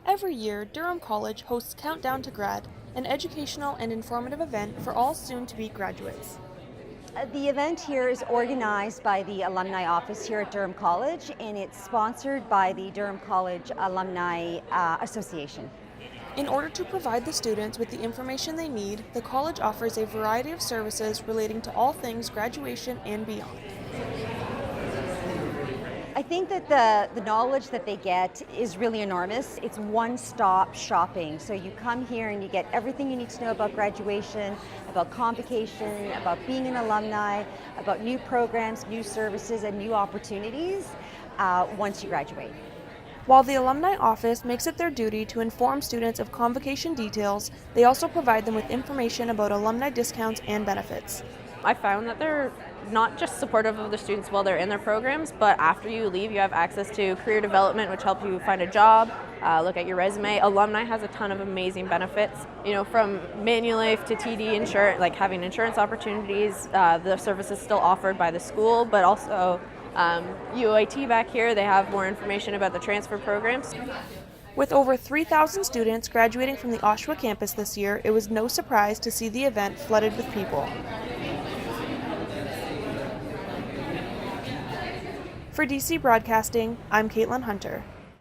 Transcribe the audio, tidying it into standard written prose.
Every year, Durham College hosts Countdown to Grad, an educational and informative event for all soon-to-be graduates. The event here is organized by the Alumni office here at Durham College, and it's sponsored by the Durham College Alumni Association. In order to provide the students with the information they need, the college offers a variety of services relating to all things graduation and beyond. I think that the knowledge that they get is really enormous. It's one-stop shopping. So you come here and you get everything you need to know about graduation, about convocation, about being an alumni, about new programs, new services, and new opportunities once you graduate. While the Alumni Office makes it their duty to inform students of convocation details, they also provide them with information about alumni discounts and benefits. I found that they're not just supportive of the students while they're in their programs, but after you leave, you have access to career development, which helps you find a job, look at your resume. Alumni has a ton of amazing benefits, from Manulife to TD insurance, like having insurance opportunities. The service is still offered by the school, but also UIT back here, they have more information about the transfer programs. With over 3,000 students graduating from the Oshawa campus this year, it was no surprise to see the event flooded with people. For DC Broadcasting, I'm Caitlin Hunter.